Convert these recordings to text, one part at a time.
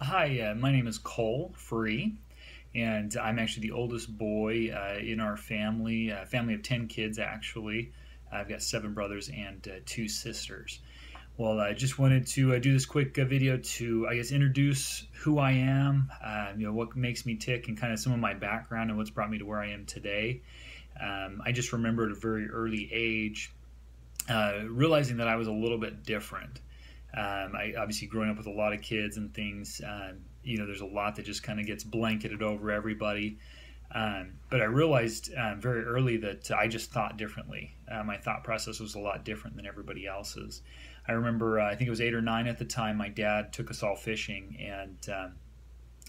Hi, my name is Cole Free, and I'm actually the oldest boy in our family, family of 10 kids actually. I've got seven brothers and two sisters. Well, I just wanted to do this quick video to, I guess, introduce who I am, what makes me tick, and kind of some of my background and what's brought me to where I am today. I just remember at a very early age realizing that I was a little bit different. I obviously growing up with a lot of kids and things, there's a lot that just kind of gets blanketed over everybody. But I realized very early that I just thought differently. My thought process was a lot different than everybody else's. I remember, I think it was 8 or 9 at the time, my dad took us all fishing, and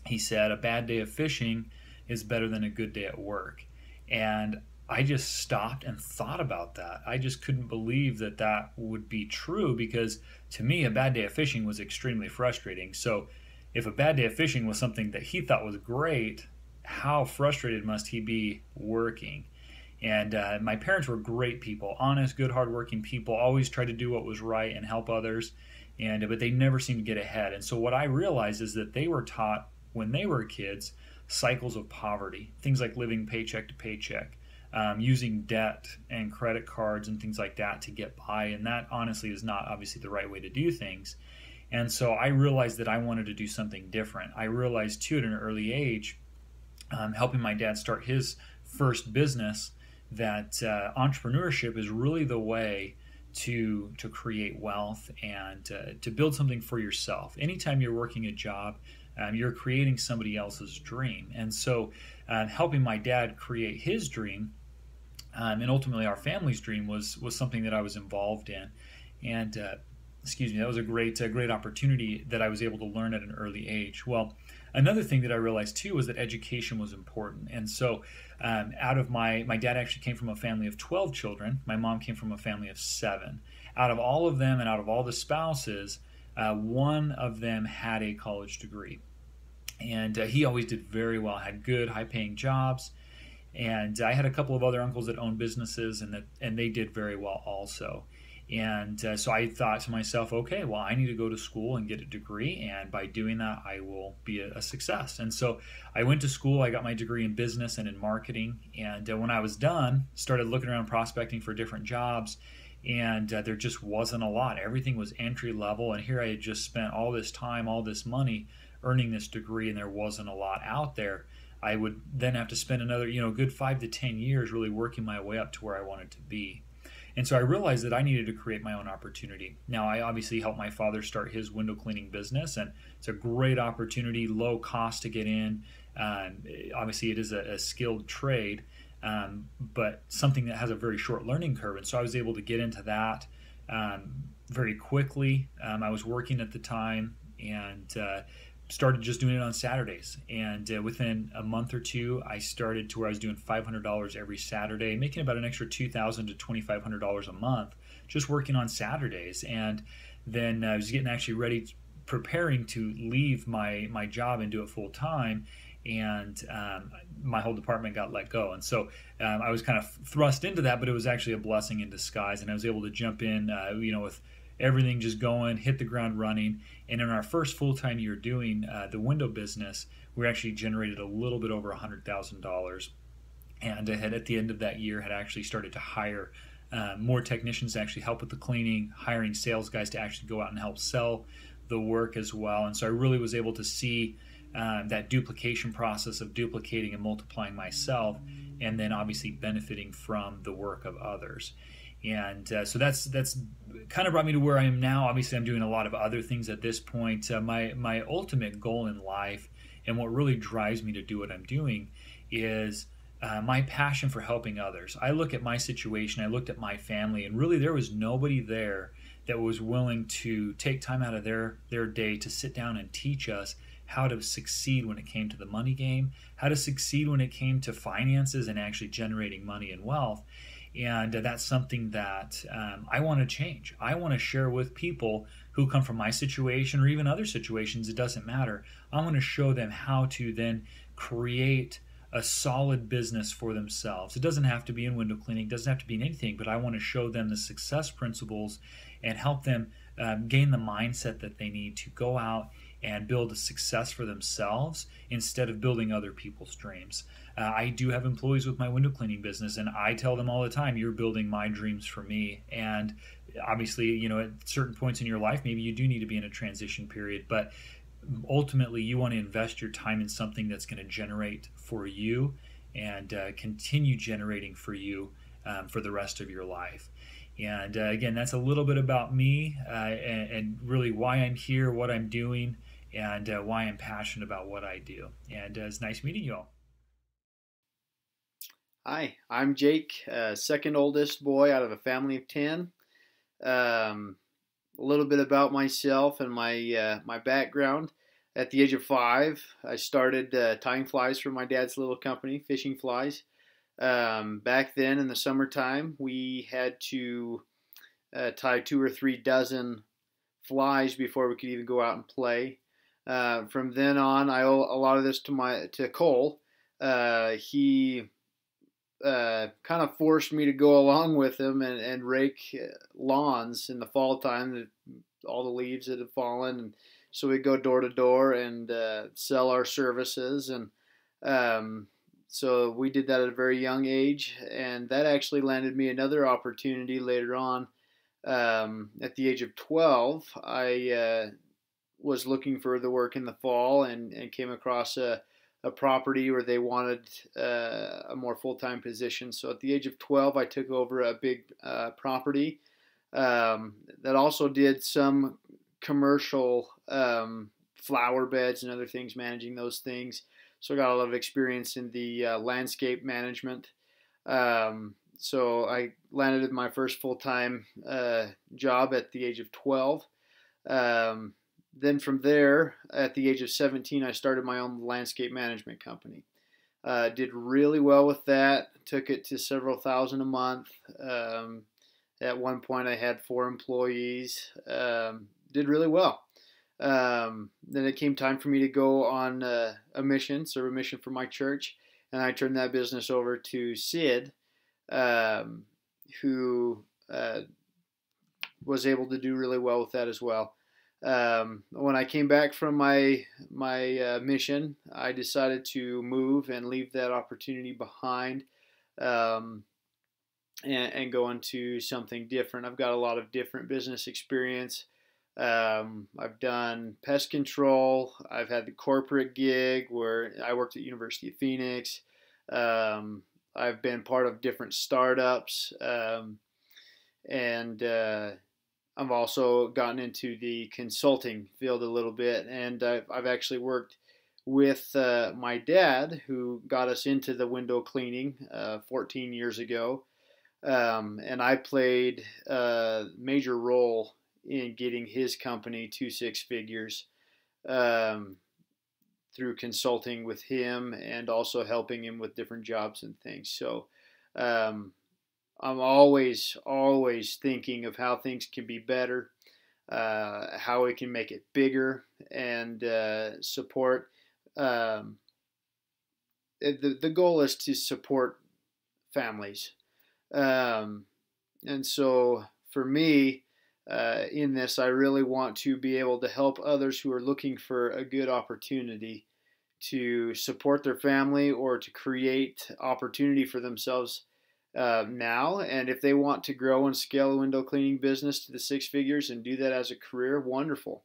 he said, "A bad day of fishing is better than a good day at work." And I just stopped and thought about that. I just couldn't believe that that would be true because to me, a bad day of fishing was extremely frustrating. So, if a bad day of fishing was something that he thought was great, how frustrated must he be working? And my parents were great people, honest, good, hardworking people, always tried to do what was right and help others. But they never seemed to get ahead. And so what I realized is that they were taught when they were kids cycles of poverty, things like living paycheck to paycheck, using debt and credit cards and things like that to get by. And that honestly is not obviously the right way to do things. And so I realized that I wanted to do something different. I realized too at an early age, helping my dad start his first business, that entrepreneurship is really the way to create wealth and to build something for yourself. Anytime you're working a job, you're creating somebody else's dream. And so helping my dad create his dream and ultimately our family's dream was something that I was involved in. And excuse me, that was a great opportunity that I was able to learn at an early age. Well, another thing that I realized too was that education was important. And so out of my dad actually came from a family of 12 children. My mom came from a family of 7. Out of all of them and out of all the spouses, one of them had a college degree. And he always did very well, had good, high-paying jobs. And I had a couple of other uncles that owned businesses, and they did very well also. And so I thought to myself, okay, well, I need to go to school and get a degree, and by doing that, I will be a success. And so I went to school. I got my degree in business and in marketing. And when I was done, started looking around prospecting for different jobs, and there just wasn't a lot. Everything was entry level, and here I had just spent all this time, all this money earning this degree, and there wasn't a lot out there. I would then have to spend another, good 5 to 10 years really working my way up to where I wanted to be. And so I realized that I needed to create my own opportunity. Now, I obviously helped my father start his window cleaning business, and it's a great opportunity, low cost to get in. Obviously, it is a skilled trade, but something that has a very short learning curve. And so I was able to get into that very quickly. I was working at the time and started just doing it on Saturdays. And within a month or two, I started to where I was doing $500 every Saturday, making about an extra $2,000 to $2,500 a month just working on Saturdays. And then I was getting actually ready, preparing to leave my job and do it full time. And my whole department got let go. And so I was kind of thrust into that, but it was actually a blessing in disguise. And I was able to jump in, with everything just going, hit the ground running. And in our first full-time year doing the window business, we actually generated a little bit over $100,000. And at the end of that year had actually started to hire more technicians to actually help with the cleaning, hiring sales guys to actually go out and help sell the work as well. And so I really was able to see that duplication process of duplicating and multiplying myself, and then obviously benefiting from the work of others. And so that's kind of brought me to where I am now. Obviously, I'm doing a lot of other things at this point. My ultimate goal in life, and what really drives me to do what I'm doing, is my passion for helping others. I look at my situation, I looked at my family, and really there was nobody there that was willing to take time out of their day to sit down and teach us how to succeed when it came to the money game, how to succeed when it came to finances and actually generating money and wealth. And that's something that I want to change. I want to share with people who come from my situation or even other situations. It doesn't matter. I want to show them how to then create a solid business for themselves. It doesn't have to be in window cleaning, it doesn't have to be in anything, but I want to show them the success principles and help them gain the mindset that they need to go out and build a success for themselves instead of building other people's dreams. I do have employees with my window cleaning business, and I tell them all the time, "You're building my dreams for me." And obviously, at certain points in your life, maybe you do need to be in a transition period, but ultimately, you want to invest your time in something that's going to generate for you and continue generating for you for the rest of your life. And again, that's a little bit about me and really why I'm here, what I'm doing, and why I'm passionate about what I do. And it's nice meeting you all. Hi, I'm Jake, second oldest boy out of a family of 10. A little bit about myself and my background. At the age of 5, I started tying flies for my dad's little company, Fishing Flies. Back then in the summertime, we had to tie 2 or 3 dozen flies before we could even go out and play. From then on, I owe a lot of this to Cole. He kind of forced me to go along with him and rake lawns in the fall time, all the leaves that had fallen. And so we'd go door to door and sell our services. And so we did that at a very young age. And that actually landed me another opportunity later on. At the age of 12, I was looking for the work in the fall and came across a property where they wanted a more full-time position. So at the age of 12, I took over a big property that also did some commercial flower beds and other things, managing those things. So I got a lot of experience in the landscape management. So I landed my first full-time job at the age of 12. Then from there, at the age of 17, I started my own landscape management company. Did really well with that. Took it to several thousand a month. At one point, I had 4 employees. Did really well. Then it came time for me to go on a mission, serve a mission for my church, and I turned that business over to Sid, who was able to do really well with that as well. When I came back from my mission, I decided to move and leave that opportunity behind, um, and go into something different. I've got a lot of different business experience. I've done pest control. I've had the corporate gig where I worked at University of Phoenix. I've been part of different startups, and I've also gotten into the consulting field a little bit, and I've actually worked with my dad, who got us into the window cleaning 14 years ago, and I played a major role in getting his company to 6 figures um, through consulting with him and also helping him with different jobs and things. So um, I'm always thinking of how things can be better, how we can make it bigger, and support. Um, the goal is to support families, um, and so for me, in this, I really want to be able to help others who are looking for a good opportunity to support their family or to create opportunity for themselves now. And if they want to grow and scale a window cleaning business to the 6 figures and do that as a career, wonderful.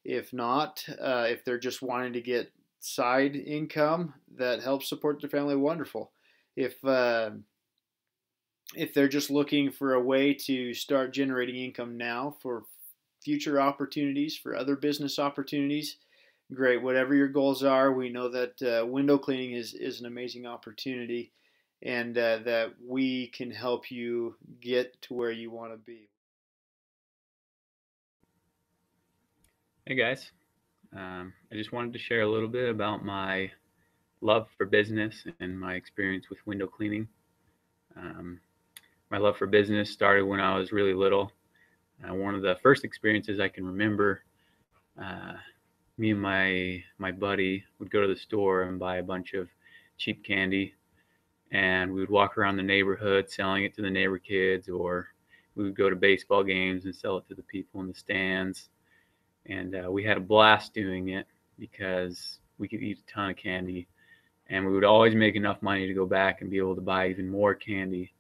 If not, if they're just wanting to get side income that helps support their family, wonderful. If if they're just looking for a way to start generating income now for future opportunities, for other business opportunities, great. Whatever your goals are, we know that window cleaning is an amazing opportunity, and that we can help you get to where you want to be. Hey guys, I just wanted to share a little bit about my love for business and my experience with window cleaning. Um, my love for business started when I was really little. One of the first experiences I can remember, uh, me and my buddy would go to the store and buy a bunch of cheap candy, and we would walk around the neighborhood selling it to the neighbor kids, or we would go to baseball games and sell it to the people in the stands. And we had a blast doing it because we could eat a ton of candy, and we would always make enough money to go back and be able to buy even more candy.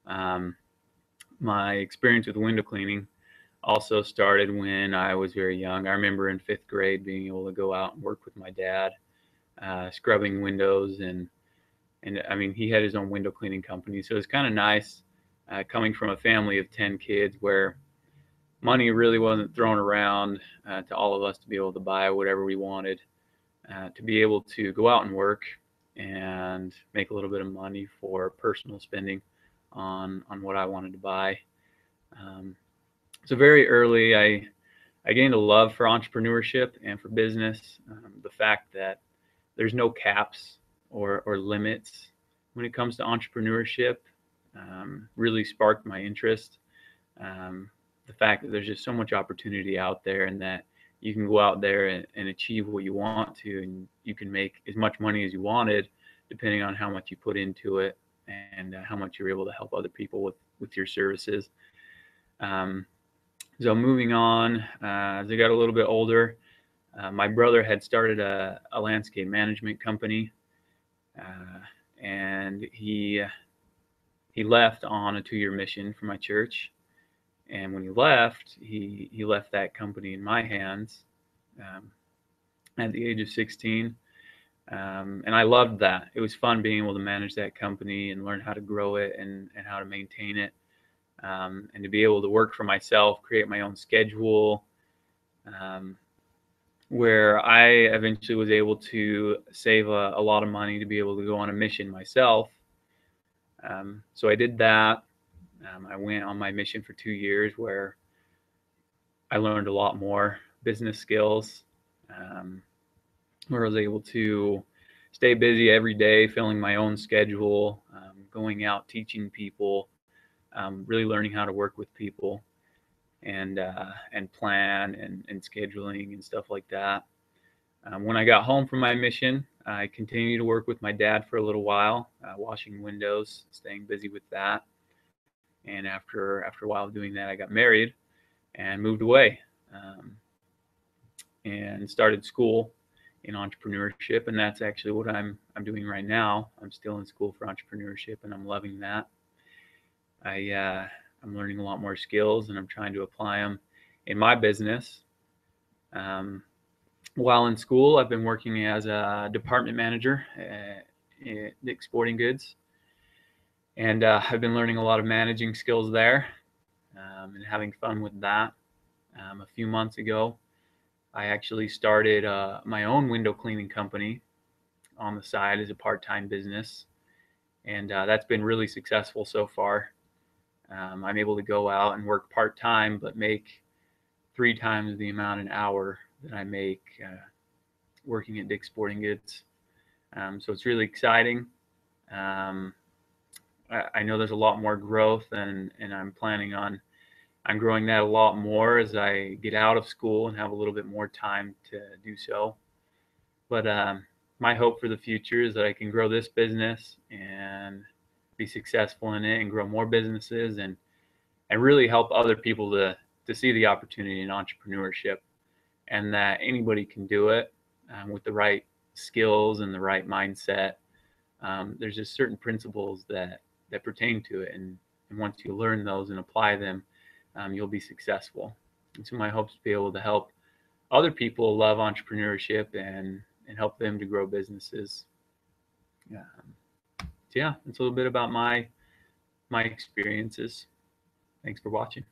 My experience with window cleaning also started when I was very young. I remember in 5th grade being able to go out and work with my dad, scrubbing windows, and I mean, he had his own window cleaning company, so it was kind of nice coming from a family of 10 kids where money really wasn't thrown around to all of us to be able to buy whatever we wanted, to be able to go out and work and make a little bit of money for personal spending on what I wanted to buy. So very early, I gained a love for entrepreneurship and for business. The fact that there's no caps or limits when it comes to entrepreneurship really sparked my interest. The fact that there's just so much opportunity out there, and that you can go out there and achieve what you want to, and you can make as much money as you wanted depending on how much you put into it, and how much you're able to help other people with your services. So moving on, as I got a little bit older, my brother had started a landscape management company, and he left on a 2-year mission for my church. And when he left, he left that company in my hands at the age of 16. And I loved that. It was fun being able to manage that company and learn how to grow it and how to maintain it. And to be able to work for myself, create my own schedule, where I eventually was able to save a lot of money to be able to go on a mission myself. So I did that. I went on my mission for 2 years, where I learned a lot more business skills, where I was able to stay busy every day, filling my own schedule, going out, teaching people, really learning how to work with people, and plan and scheduling and stuff like that. When I got home from my mission, I continued to work with my dad for a little while, washing windows, staying busy with that. And after a while of doing that, I got married and moved away, and started school in entrepreneurship. And that's actually what I'm doing right now. I'm still in school for entrepreneurship, and I'm loving that. I'm learning a lot more skills, and I'm trying to apply them in my business. While in school, I've been working as a department manager at Dick's Sporting Goods. And I've been learning a lot of managing skills there, and having fun with that. A few months ago, I actually started my own window cleaning company on the side as a part-time business. And that's been really successful so far. I'm able to go out and work part-time, but make 3 times the amount an hour that I make working at Dick's Sporting Goods. So it's really exciting. I know there's a lot more growth, and I'm planning on growing that a lot more as I get out of school and have a little bit more time to do so. But my hope for the future is that I can grow this business and be successful in it, and grow more businesses, and really help other people to see the opportunity in entrepreneurship, and that anybody can do it with the right skills and the right mindset. There's just certain principles that pertain to it, and once you learn those and apply them, you'll be successful. And so my hope is to be able to help other people love entrepreneurship and help them to grow businesses. So yeah, it's a little bit about my experiences. Thanks for watching.